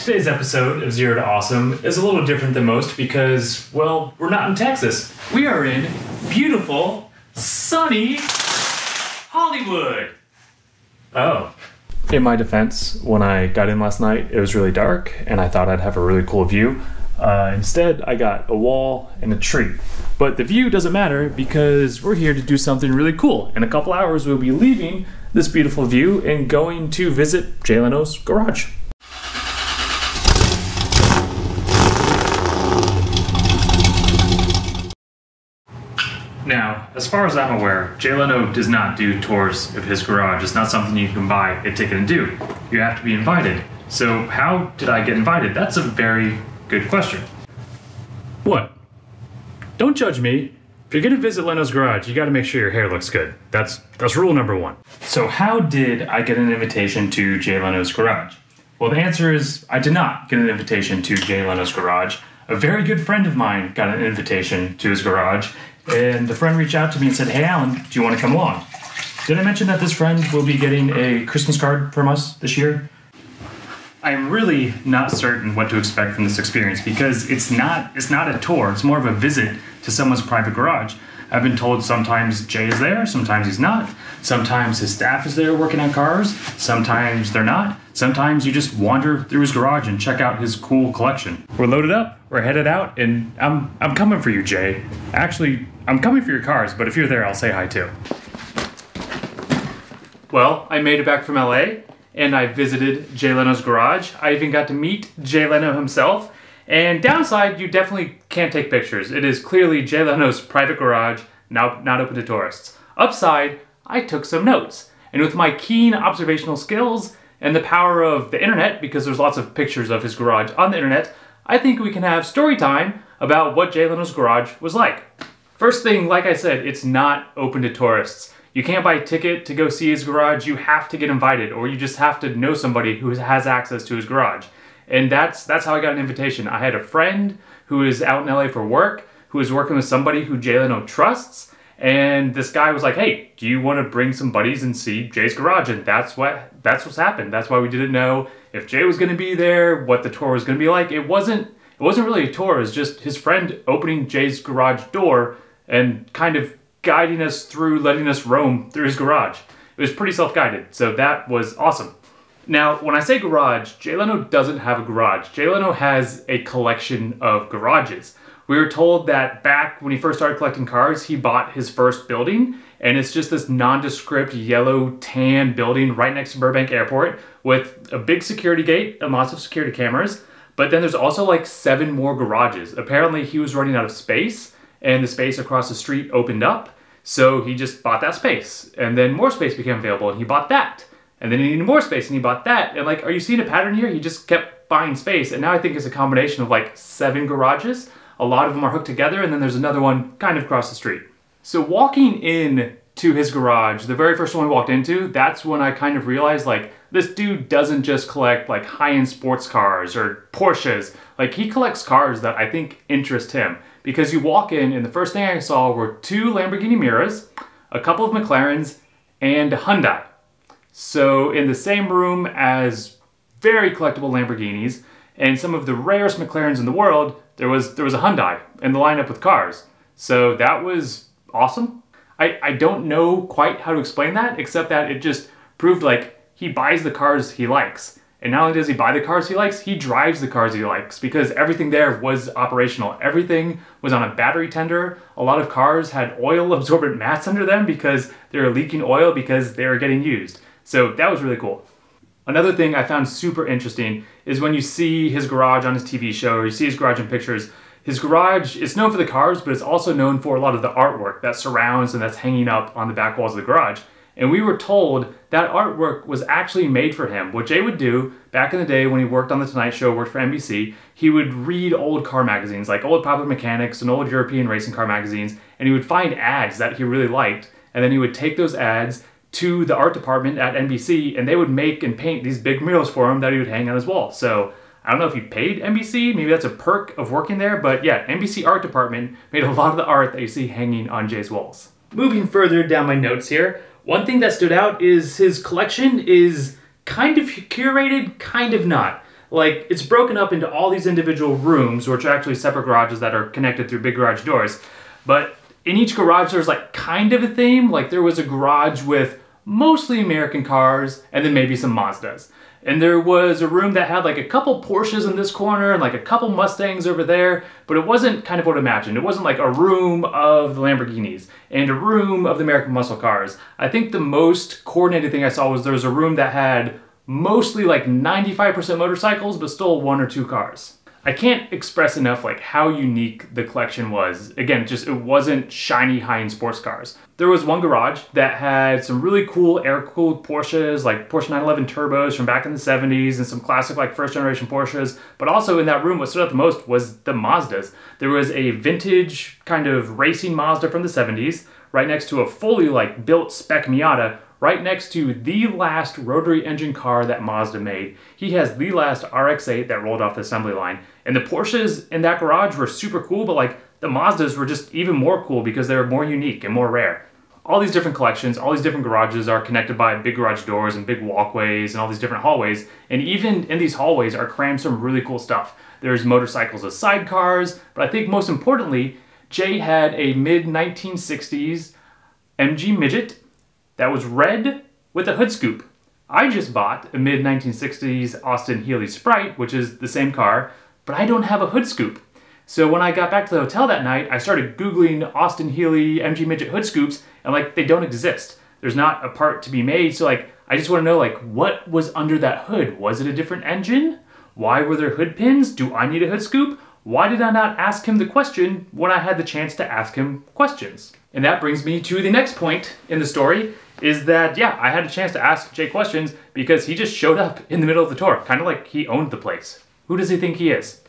Today's episode of Zero to Awesome is a little different than most because, well, we're not in Texas. We are in beautiful, sunny Hollywood. Oh. In my defense, when I got in last night, it was really dark and I thought I'd have a really cool view. Instead, I got a wall and a tree. But the view doesn't matter because we're here to do something really cool. In a couple hours, we'll be leaving this beautiful view and going to visit Jay Leno's garage. Now, as far as I'm aware, Jay Leno does not do tours of his garage. It's not something you can buy a ticket and do. You have to be invited. So how did I get invited? That's a very good question. What? Don't judge me. If you're gonna visit Leno's garage, you gotta make sure your hair looks good. That's rule number one. So how did I get an invitation to Jay Leno's garage? Well, the answer is I did not get an invitation to Jay Leno's garage. A very good friend of mine got an invitation to his garage, and the friend reached out to me and said, "Hey Alan, do you want to come along?" Did I mention that this friend will be getting a Christmas card from us this year? I'm really not certain what to expect from this experience because it's not a tour, it's more of a visit to someone's private garage. I've been told sometimes Jay is there, sometimes he's not. Sometimes his staff is there working on cars, sometimes they're not. Sometimes you just wander through his garage and check out his cool collection. We're loaded up, we're headed out, and I'm coming for you, Jay. Actually, I'm coming for your cars, but if you're there, I'll say hi too. Well, I made it back from LA, and I visited Jay Leno's garage. I even got to meet Jay Leno himself. And downside, you definitely can't take pictures. It is clearly Jay Leno's private garage, now not open to tourists. Upside, I took some notes. And with my keen observational skills and the power of the internet, because there's lots of pictures of his garage on the internet, I think we can have story time about what Jay Leno's garage was like. First thing, like I said, it's not open to tourists. You can't buy a ticket to go see his garage. You have to get invited, or you just have to know somebody who has access to his garage. And that's how I got an invitation. I had a friend who is out in LA for work, who is working with somebody who Jay Leno trusts, and this guy was like, "Hey, do you want to bring some buddies and see Jay's garage?" And that's what's happened. That's why we didn't know if Jay was going to be there, what the tour was going to be like. It wasn't really a tour. It was just his friend opening Jay's garage door and kind of guiding us through, letting us roam through his garage. It was pretty self-guided, so that was awesome. Now, when I say garage, Jay Leno doesn't have a garage. Jay Leno has a collection of garages. We were told that back when he first started collecting cars, he bought his first building, and it's just this nondescript yellow tan building right next to Burbank Airport with a big security gate and lots of security cameras. But then there's also like 7 more garages. Apparently he was running out of space, and the space across the street opened up, so he just bought that space. And then more space became available, and he bought that. And then he needed more space, and he bought that. And like, are you seeing a pattern here? He just kept buying space, and now I think it's a combination of like 7 garages. A lot of them are hooked together, and then there's another one kind of across the street. So walking in to his garage, the very first one we walked into, that's when I kind of realized like, this dude doesn't just collect like high-end sports cars or Porsches. Like, he collects cars that I think interest him. Because you walk in, and the first thing I saw were 2 Lamborghini Miras, a couple of McLarens, and a Hyundai. So in the same room as very collectible Lamborghinis and some of the rarest McLarens in the world, there was a Hyundai in the lineup with cars. So that was awesome. I don't know quite how to explain that, except that it just proved like he buys the cars he likes. And not only does he buy the cars he likes, he drives the cars he likes, because everything there was operational. Everything was on a battery tender. A lot of cars had oil absorbent mats under them because they were leaking oil because they were getting used. So that was really cool. Another thing I found super interesting is when you see his garage on his TV show, or you see his garage in pictures, his garage is known for the cars, but it's also known for a lot of the artwork that surrounds and that's hanging up on the back walls of the garage. And we were told that artwork was actually made for him. What Jay would do back in the day when he worked on The Tonight Show, worked for NBC, he would read old car magazines, like old Popular Mechanics and old European racing car magazines, and he would find ads that he really liked, and then he would take those ads to the art department at NBC, and they would make and paint these big murals for him that he would hang on his wall. So I don't know if he paid NBC, maybe that's a perk of working there, but yeah, NBC art department made a lot of the art that you see hanging on Jay's walls. Moving further down my notes here, one thing that stood out is his collection is kind of curated, kind of not. Like, it's broken up into all these individual rooms, which are actually separate garages that are connected through big garage doors. But in each garage, there's like kind of a theme. Like, there was a garage with mostly American cars and then maybe some Mazdas. And there was a room that had like a couple Porsches in this corner and like a couple Mustangs over there, but it wasn't kind of what I imagined. It wasn't like a room of the Lamborghinis and a room of the American muscle cars. I think the most coordinated thing I saw was there was a room that had mostly like 95% motorcycles, but still 1 or 2 cars. I can't express enough like how unique the collection was. Again, just it wasn't shiny high-end sports cars. There was one garage that had some really cool air-cooled Porsches, like Porsche 911 turbos from back in the 70s and some classic like first-generation Porsches. But also in that room, what stood out the most was the Mazdas. There was a vintage kind of racing Mazda from the 70s, right next to a fully like built spec Miata, right next to the last rotary engine car that Mazda made. He has the last RX-8 that rolled off the assembly line. And the Porsches in that garage were super cool, but like the Mazdas were just even more cool because they were more unique and more rare. All these different collections, all these different garages are connected by big garage doors and big walkways and all these different hallways. And even in these hallways are crammed some really cool stuff. There's motorcycles with sidecars, but I think most importantly, Jay had a mid-1960s MG Midget that was red with a hood scoop. I just bought a mid-1960s Austin Healey Sprite, which is the same car, but I don't have a hood scoop. So when I got back to the hotel that night, I started Googling Austin Healey MG Midget hood scoops, and like, they don't exist. There's not a part to be made, so like, I just want to know like, what was under that hood? Was it a different engine? Why were there hood pins? Do I need a hood scoop? Why did I not ask him the question when I had the chance to ask him questions? And that brings me to the next point in the story, is that, yeah, I had a chance to ask Jay questions because he just showed up in the middle of the tour, kind of like he owned the place. Who does he think he is?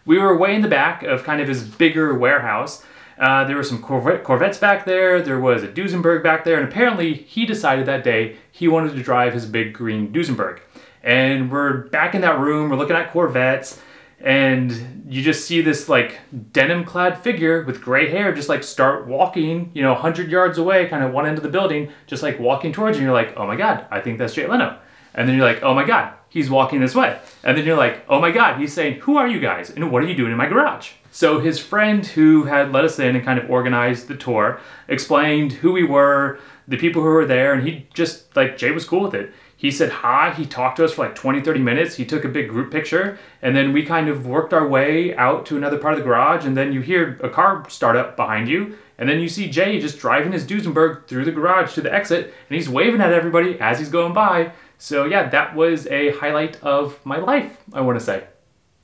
We were way in the back of kind of his bigger warehouse. There were some Corvettes back there, there was a Duesenberg back there, and apparently he decided that day he wanted to drive his big green Duesenberg. And we're back in that room, we're looking at Corvettes, and you just see this like denim-clad figure with gray hair just like start walking, 100 yards away, kind of one end of the building, just like walking towards you, and you're like, oh my God, I think that's Jay Leno. And then you're like, oh my God, he's walking this way. And then you're like, oh my God, he's saying, who are you guys? And what are you doing in my garage? So his friend who had let us in and kind of organized the tour explained who we were, the people who were there, and he just, like, Jay was cool with it. He said hi, he talked to us for like 20, 30 minutes, he took a big group picture, and then we kind of worked our way out to another part of the garage, and then you hear a car start up behind you, and then you see Jay just driving his Duesenberg through the garage to the exit, and he's waving at everybody as he's going by. So yeah, that was a highlight of my life, I want to say.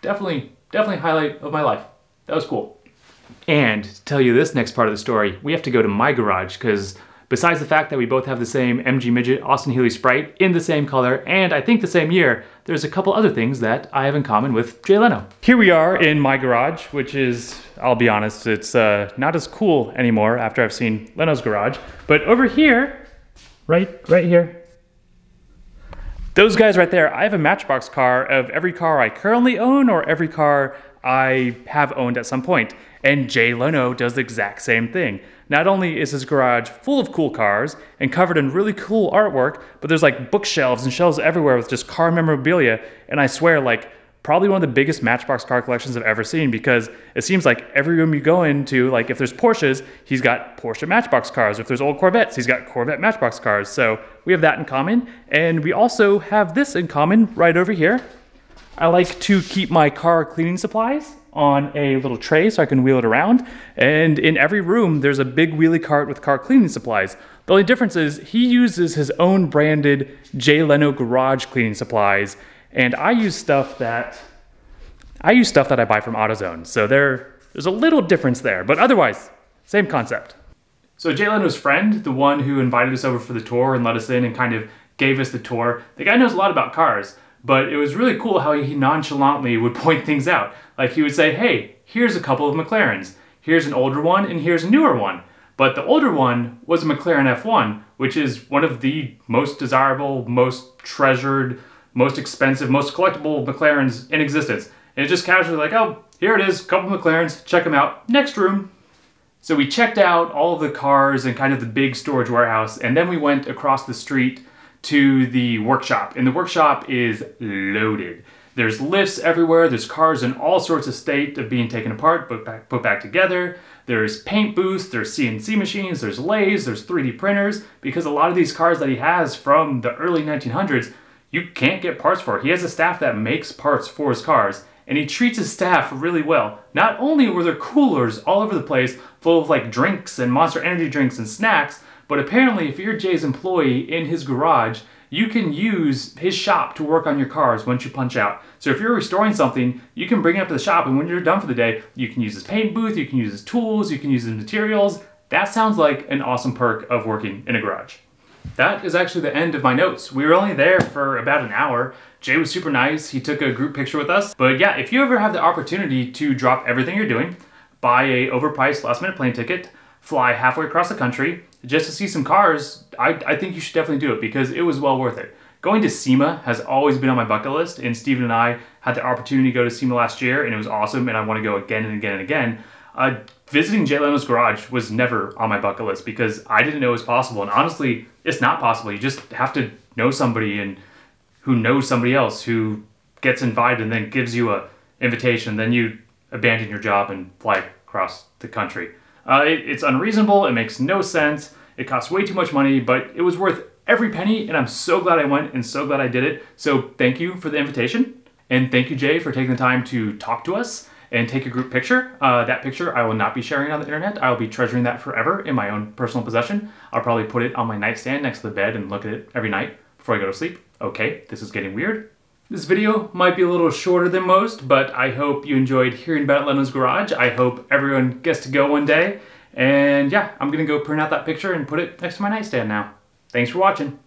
Definitely highlight of my life. That was cool. And to tell you this next part of the story, we have to go to my garage, because besides the fact that we both have the same MG Midget Austin Healey Sprite in the same color, and I think the same year, there's a couple other things that I have in common with Jay Leno. Here we are in my garage, which is, I'll be honest, it's not as cool anymore after I've seen Leno's garage. But over here, right here, those guys right there, I have a Matchbox car of every car I currently own or every car I have owned at some point. And Jay Leno does the exact same thing. Not only is his garage full of cool cars and covered in really cool artwork, but there's like bookshelves and shelves everywhere with just car memorabilia. And I swear, like, probably one of the biggest Matchbox car collections I've ever seen, because it seems like every room you go into, like if there's Porsches, he's got Porsche Matchbox cars. If there's old Corvettes, he's got Corvette Matchbox cars. So we have that in common. And we also have this in common right over here. I like to keep my car cleaning supplies on a little tray so I can wheel it around. And in every room, there's a big wheelie cart with car cleaning supplies. The only difference is he uses his own branded Jay Leno garage cleaning supplies, and I use stuff that I buy from AutoZone. So there's a little difference there, but otherwise, same concept. So Jay Leno's friend, the one who invited us over for the tour and let us in and kind of gave us the tour, the guy knows a lot about cars. But it was really cool how he nonchalantly would point things out. Like he would say, hey, here's a couple of McLarens. Here's an older one and here's a newer one. But the older one was a McLaren F1, which is one of the most desirable, most treasured, most expensive, most collectible McLarens in existence. And it's just casually like, oh, here it is, a couple of McLarens, check them out, next room. So we checked out all of the cars and kind of the big storage warehouse, and then we went across the street to the workshop, and the workshop is loaded. There's lifts everywhere, there's cars in all sorts of state of being taken apart, put back together. There's paint booths, there's CNC machines, there's lathes, there's 3D printers, because a lot of these cars that he has from the early 1900s, you can't get parts for. He has a staff that makes parts for his cars, and he treats his staff really well. Not only were there coolers all over the place full of like drinks and Monster Energy drinks and snacks, but apparently if you're Jay's employee in his garage, you can use his shop to work on your cars once you punch out. So if you're restoring something, you can bring it up to the shop, and when you're done for the day, you can use his paint booth, you can use his tools, you can use his materials. That sounds like an awesome perk of working in a garage. That is actually the end of my notes. We were only there for about an hour. Jay was super nice. He took a group picture with us. But yeah, if you ever have the opportunity to drop everything you're doing, buy a overpriced last-minute plane ticket, fly halfway across the country, just to see some cars, I think you should definitely do it because it was well worth it. Going to SEMA has always been on my bucket list, and Steven and I had the opportunity to go to SEMA last year, and it was awesome, and I want to go again and again and again. Visiting Jay Leno's garage was never on my bucket list because I didn't know it was possible, and honestly, it's not possible. You just have to know somebody and who knows somebody else who gets invited and then gives you a invitation, then you abandon your job and fly across the country. It's unreasonable, it makes no sense, it costs way too much money, but it was worth every penny, and I'm so glad I went and so glad I did it. So thank you for the invitation, and thank you, Jay, for taking the time to talk to us and take a group picture. That picture I will not be sharing on the internet. I will be treasuring that forever in my own personal possession. I'll probably put it on my nightstand next to the bed and look at it every night before I go to sleep. Okay, this is getting weird. This video might be a little shorter than most, but I hope you enjoyed hearing about Leno's garage. I hope everyone gets to go one day. And yeah, I'm gonna go print out that picture and put it next to my nightstand now. Thanks for watching.